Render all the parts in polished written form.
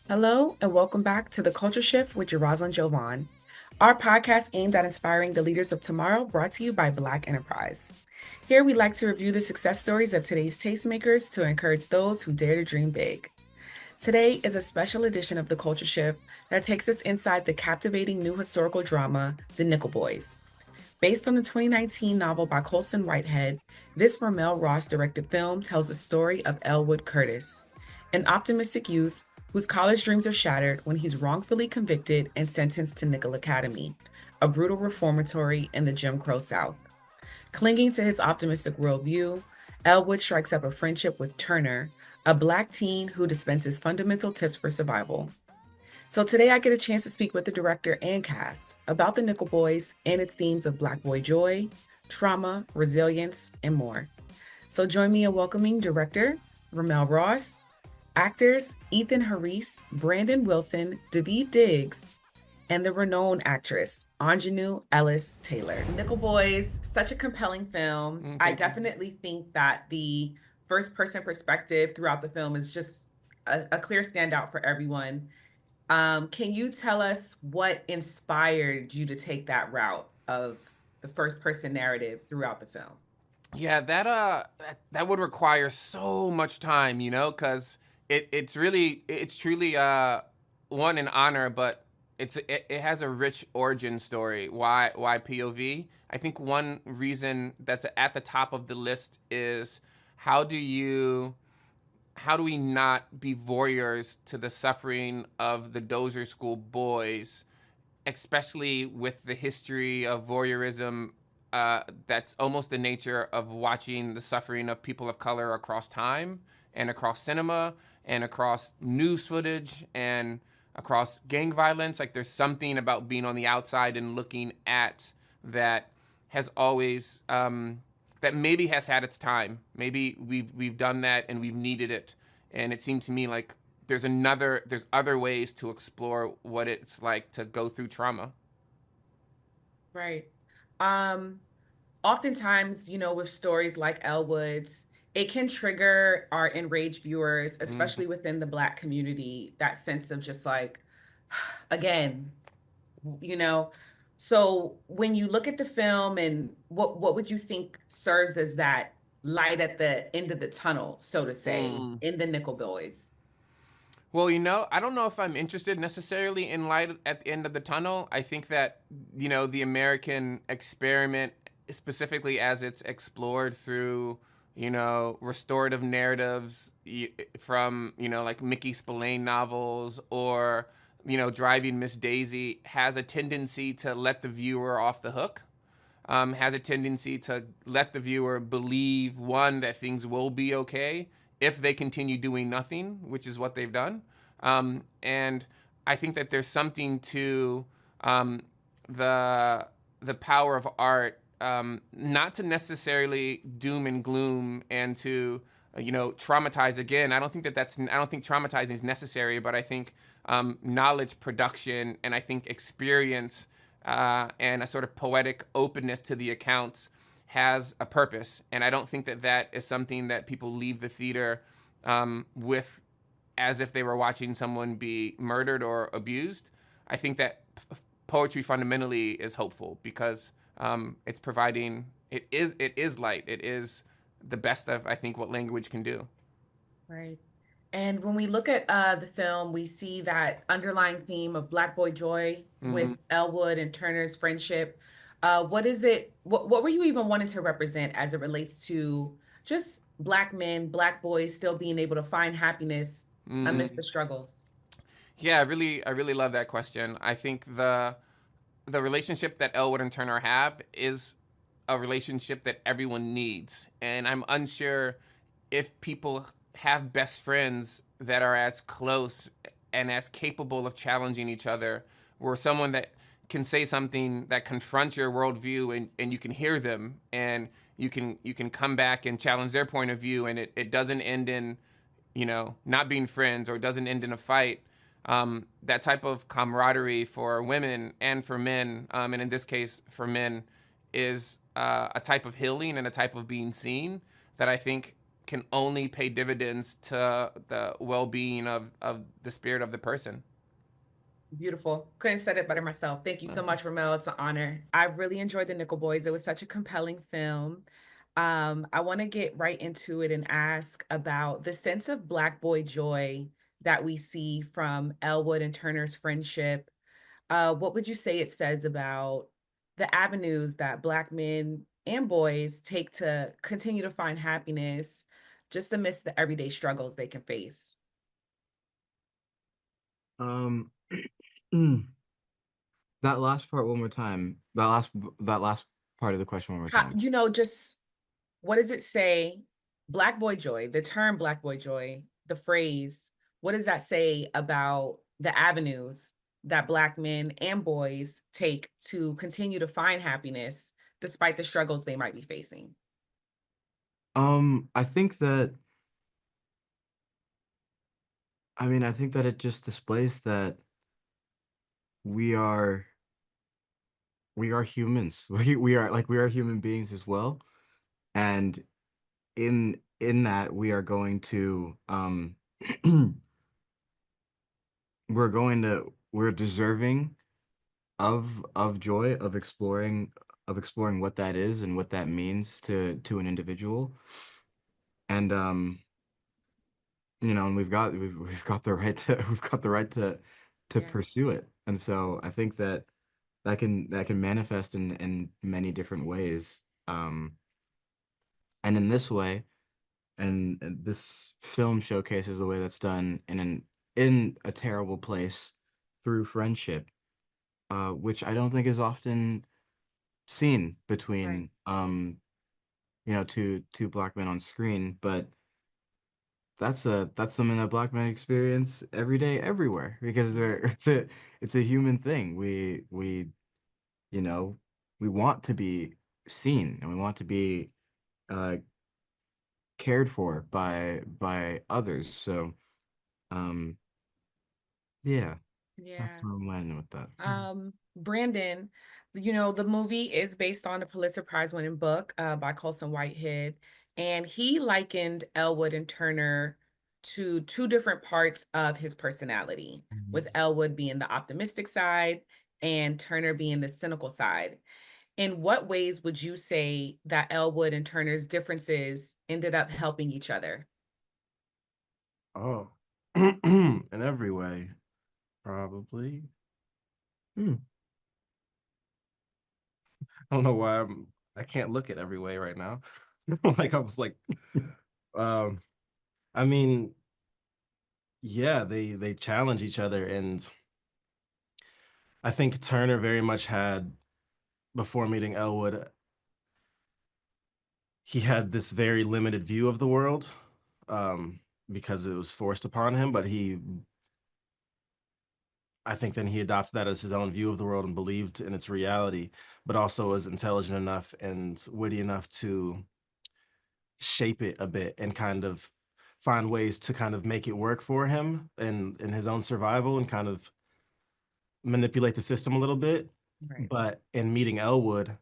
Hello, and welcome back to The Culture Shift with Rosalind Jovan, our podcast aimed at inspiring the leaders of tomorrow, brought to you by Black Enterprise. Here, we like to review the success stories of today's tastemakers to encourage those who dare to dream big. Today is a special edition of The Culture Shift that takes us inside the captivating new historical drama, The Nickel Boys. Based on the 2019 novel by Colson Whitehead, this RaMell Ross directed film tells the story of Elwood Curtis, an optimistic youth whose college dreams are shattered when he's wrongfully convicted and sentenced to Nickel Academy, a brutal reformatory in the Jim Crow South. Clinging to his optimistic worldview, Elwood strikes up a friendship with Turner, a Black teen who dispenses fundamental tips for survival. So today I get a chance to speak with the director and cast about the Nickel Boys and its themes of Black boy joy, trauma, resilience, and more. So join me in welcoming director RaMell Ross, actors Ethan Herisse, Brandon Wilson, David Diggs, and the renowned actress Aunjanue Ellis-Taylor. Nickel Boys, such a compelling film. I Thank you. definitely think that the first person perspective throughout the film is just a clear standout for everyone. Can you tell us what inspired you to take that route of the first person narrative throughout the film? Yeah, that would require so much time, because it's truly one an honor, but it has a rich origin story. Why POV? I think one reason that's at the top of the list is how do you how do we not be voyeurs to the suffering of the Dozier School boys, especially with the history of voyeurism that's almost the nature of watching the suffering of people of color across time and across cinema and across news footage and across gang violence. Like there's something about being on the outside and looking at that has always that maybe has had its time. Maybe we've done that and we've needed it. And it seemed to me like there's other ways to explore what it's like to go through trauma. Right. Um, Oftentimes, with stories like Elwood's, it can trigger our enraged viewers, Hmm. especially within the Black community, that sense of just like, again, you know. So when you look at the film, and what would you think serves as that light at the end of the tunnel, so to say, Mm. in the Nickel Boys? Well, I don't know if I'm interested necessarily in light at the end of the tunnel. I think that, the American experiment, specifically as it's explored through, restorative narratives from, like Mickey Spillane novels or, Driving Miss Daisy, has a tendency to let the viewer off the hook. Has a tendency to let the viewer believe, one, that things will be okay if they continue doing nothing, which is what they've done. And I think that there's something to um, the power of art, not to necessarily doom and gloom and to traumatize again. I don't think traumatizing is necessary, but I think knowledge production and I think experience and a sort of poetic openness to the accounts has a purpose. And I don't think that that is something that people leave the theater with as if they were watching someone be murdered or abused. I think that poetry fundamentally is hopeful because it's providing it is light. It is the best of I think what language can do. Right. And when we look at the film, we see that underlying theme of Black boy joy with Hmm. Elwood and Turner's friendship. What is it? What were you even wanting to represent as it relates to just Black men, Black boys still being able to find happiness amidst Hmm. the struggles? Yeah, I really love that question. I think the relationship that Elwood and Turner have is a relationship that everyone needs. And I'm unsure if people have best friends that are as close and as capable of challenging each other, where someone that can say something that confronts your worldview and you can hear them and you can come back and challenge their point of view and it doesn't end in, not being friends or it doesn't end in a fight. That type of camaraderie for women and for men, and in this case for men, is a type of healing and a type of being seen that I think can only pay dividends to the well-being of the spirit of the person. Beautiful. Couldn't have said it better myself. Thank you so much, Ramel. It's an honor. I really enjoyed The Nickel Boys. It was such a compelling film. I want to get right into it and ask about the sense of Black boy joy that we see from Elwood and Turner's friendship. What would you say it says about the avenues that Black men and boys take to continue to find happiness just amidst the everyday struggles they can face? Um, that last part one more time. That last part of the question one more How, time. just what does it say? Black boy joy, the term Black boy joy, the phrase, what does that say about the avenues that Black men and boys take to continue to find happiness despite the struggles they might be facing? I think that I think that it just displays that we are we are humans. We are human beings as well. And in that we are going to we're deserving of joy, of exploring what that is and what that means to an individual. And and we've got the right to we've got the right to Yeah, pursue it. And so I think that that can manifest in many different ways. And in this way, and this film showcases the way that's done in a terrible place through friendship, which I don't think is often seen right. between two black men on screen. But that's something that black men experience every day, everywhere, because they're Yeah, it's a human thing. You know we want to be seen, and we want to be uh, cared for by others. So um, yeah, that's yeah. where I'm landing with that. Brandon, the movie is based on a Pulitzer Prize winning book by Colson Whitehead, and he likened Elwood and Turner to two different parts of his personality, with Mhm. Elwood being the optimistic side and Turner being the cynical side. In what ways would you say that Elwood and Turner's differences ended up helping each other? Oh, in every way, probably. Hmm. I don't know why I can't look at every way right now. Like I was like, um, I mean, yeah, they challenge each other, and I think Turner very much had before meeting Elwood, he had this very limited view of the world, um, because it was forced upon him. But I think then he adopted that as his own view of the world and believed in its reality, but also was intelligent enough and witty enough to shape it a bit and kind of find ways to kind of make it work for him and in his own survival and kind of manipulate the system a little bit. Right. But in meeting Elwood,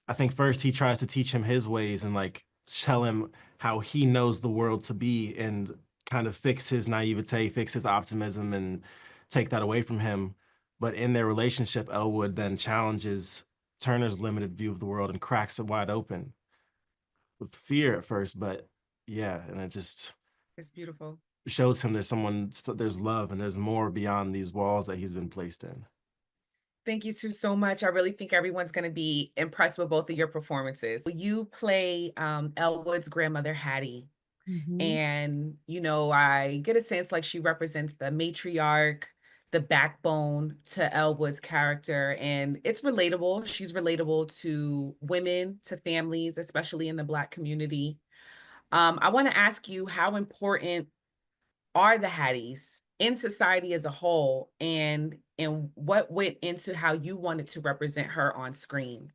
I think first he tries to teach him his ways and like tell him how he knows the world to be and kind of fix his naivete, fix his optimism and take that away from him. But in their relationship, Elwood then challenges Turner's limited view of the world and cracks it wide open with fear at first, but yeah, and it just It's beautiful. shows him there's love and there's more beyond these walls that he's been placed in. Thank you two so much. I really think everyone's going to be impressed with both of your performances. You play Elwood's grandmother, Hattie. Mhm. And, I get a sense like she represents the matriarch, the backbone to Elwood's character. And it's relatable. She's relatable to women, to families, especially in the Black community. I want to ask you, how important are the Hatties in society as a whole, and what went into how you wanted to represent her on screen?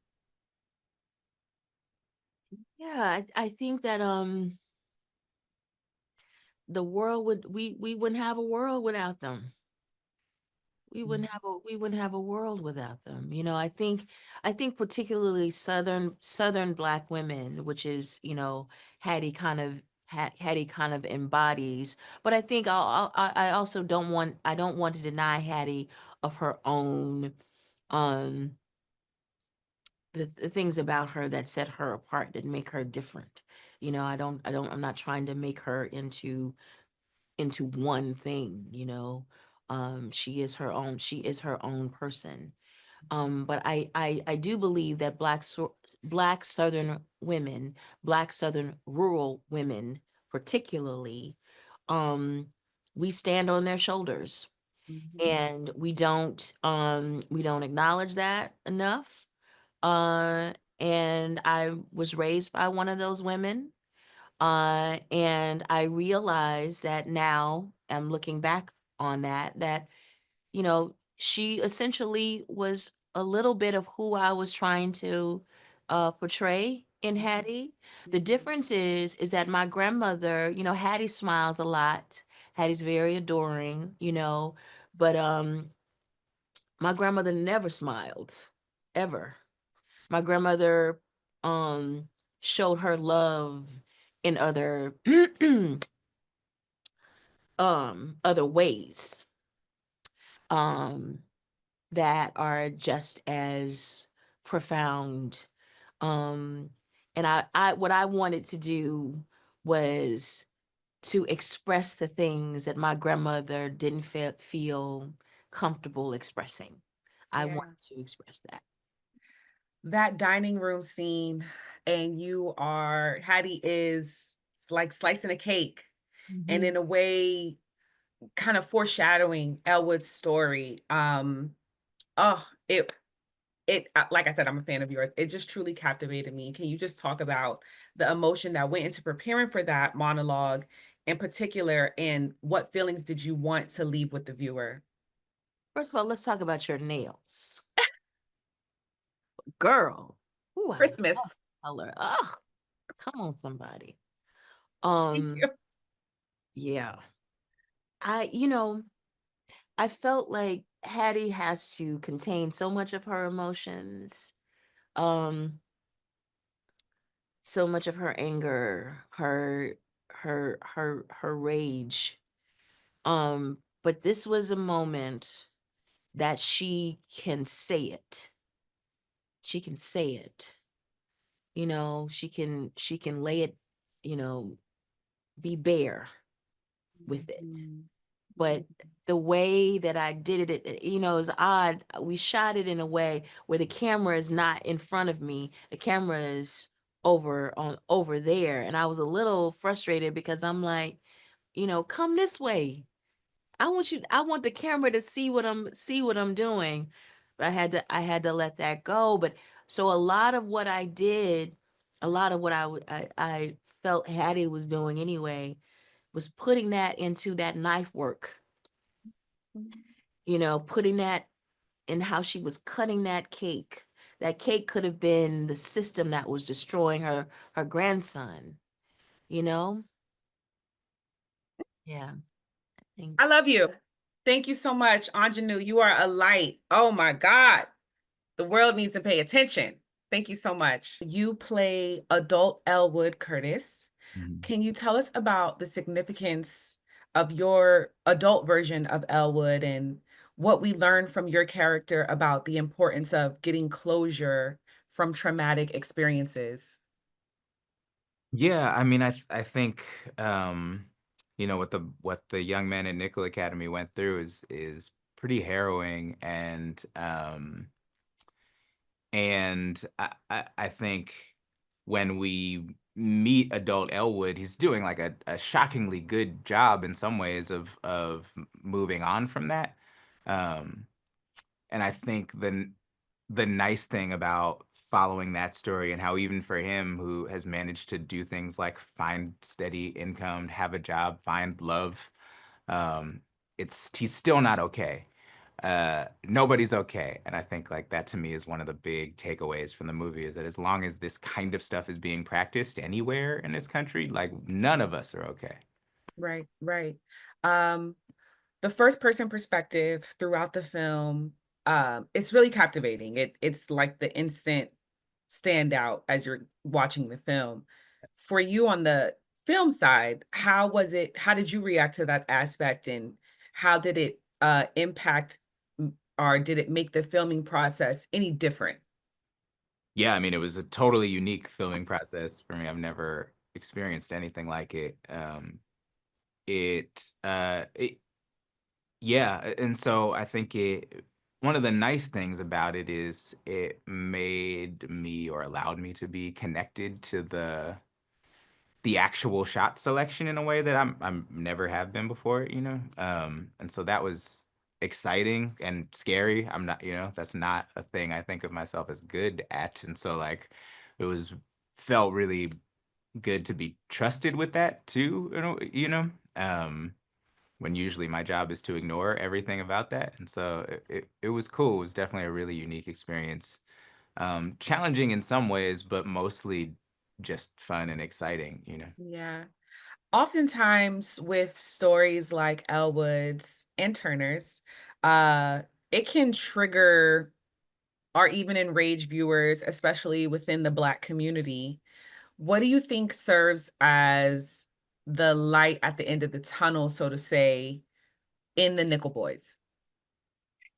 Yeah, I think that the world we wouldn't have a world without them. We wouldn't have a world without them. I think particularly Southern Black women, which is, Hattie kind of Hattie kind of embodies. But I think I also don't want to deny Hattie of her own um the things about her that set her apart, that make her different. You know, I'm not trying to make her into one thing, you know. She is her own person. But I do believe that black Southern women, black Southern rural women particularly, um, we stand on their shoulders, and we don't acknowledge that enough. Uh, and I was raised by one of those women. And I realize that now I'm looking back on that, you know, she essentially was a little bit of who I was trying to portray in Hattie. The difference is that my grandmother, you know, Hattie smiles a lot. Hattie's very adoring, you know, but my grandmother never smiled, ever. My grandmother um showed her love in other other ways. Um that are just as profound. Um, and what I wanted to do was to express the things that my grandmother didn't feel comfortable expressing. I Yeah. wanted to express that. That dining room scene, and Hattie is like slicing a cake, and in a way, kind of foreshadowing Elwood's story. Oh, like I said, I'm a fan of yours. It just truly captivated me. Can you just talk about the emotion that went into preparing for that monologue in particular, and what feelings did you want to leave with the viewer? First of all, let's talk about your nails. Girl. Ooh, I love Christmas. color. Ugh, come on, somebody. Thank Um, you. yeah. You know, I felt like Hattie has to contain so much of her emotions, um, so much of her anger, her rage. But this was a moment that she can say it. She can say it. You know, she can lay it, you know, be bare with it. But the way that I did it, you know, is odd. We shot it in a way where the camera is not in front of me. The camera is over there. And I was a little frustrated because I'm like, you know, come this way. I want the camera to see what I'm doing. But I had to let that go. But so a lot of what I did, a lot of what I felt Hattie was doing anyway, was putting that into that knife work, you know, putting that in how she was cutting that cake. That cake could have been the system that was destroying her grandson, you know? Yeah, I I think. love you. Thank you so much, Aunjanue. You are a light. Oh my God. The world needs to pay attention. Thank you so much. You play adult Elwood Curtis. Mhm. Can you tell us about the significance of your adult version of Elwood, and what we learned from your character about the importance of getting closure from traumatic experiences? Yeah, I mean, I think you know, what the young men at Nickel Academy went through is pretty harrowing, and I think when we meet adult Elwood, he's doing like a shockingly good job in some ways of moving on from that. Um, and I think the nice thing about following that story, and how even for him, who has managed to do things like find steady income, have a job, find love, um, he's still not okay. Nobody's okay. And I think like that to me is one of the big takeaways from the movie, is that as long as this kind of stuff is being practiced anywhere in this country, like none of us are okay. Right, right. Um, the first person perspective throughout the film, it's really captivating. It's like the instant standout as you're watching the film. For you on the film side, how was it? How did you react to that aspect, and how did it impact, or did it make the filming process any different? Yeah, I mean, it was a totally unique filming process for me. I've never experienced anything like it. It Yeah, and so I think one of the nice things about it is it made me, or allowed me to be connected to the actual shot selection in a way that I'm never have been before, you know? And so that was exciting and scary. I'm not, that's not a thing I think of myself as good at. And so like it was felt really good to be trusted with that too, when usually my job is to ignore everything about that. And so it was cool. It was definitely a really unique experience. Challenging in some ways, but mostly just fun and exciting. Yeah. Oftentimes with stories like Elwood's and Turner's, it can trigger or even enrage viewers, especially within the Black community. What do you think serves as the light at the end of the tunnel, so to say, in the Nickel Boys?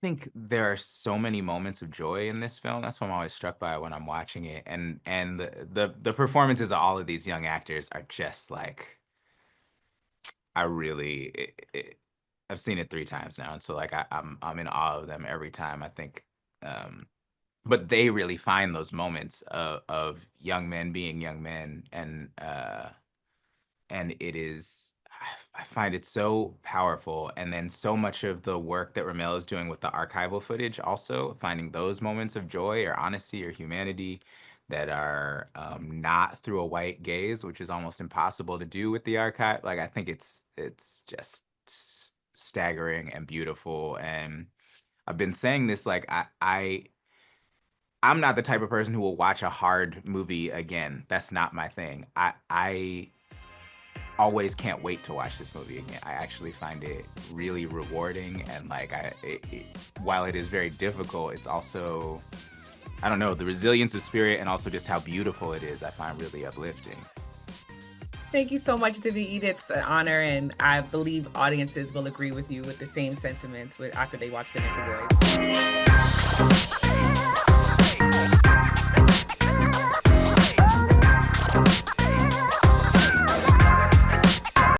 Think there are so many moments of joy in this film. That's what I'm always struck by when I'm watching it. And the performances of all of these young actors are just like I really I've seen it 3 times now, and so like I'm in awe of them every time. I think, um, but they really find those moments of young men being young men, and it is I find it so powerful. And then so much of the work that RaMell is doing with the archival footage, also finding those moments of joy or honesty or humanity that are not through a white gaze, which is almost impossible to do with the archive. Like I think it's just staggering and beautiful. And I've been saying this, like I'm not the type of person who will watch a hard movie again. That's not my thing. I always can't wait to watch this movie again. I actually find it really rewarding, and like while it is very difficult, it's also, I don't know, the resilience of spirit and also just how beautiful it is, I find really uplifting. Thank you so much, David. It's an honor, and I believe audiences will agree with you with the same sentiments after they watch the Nickel Boys.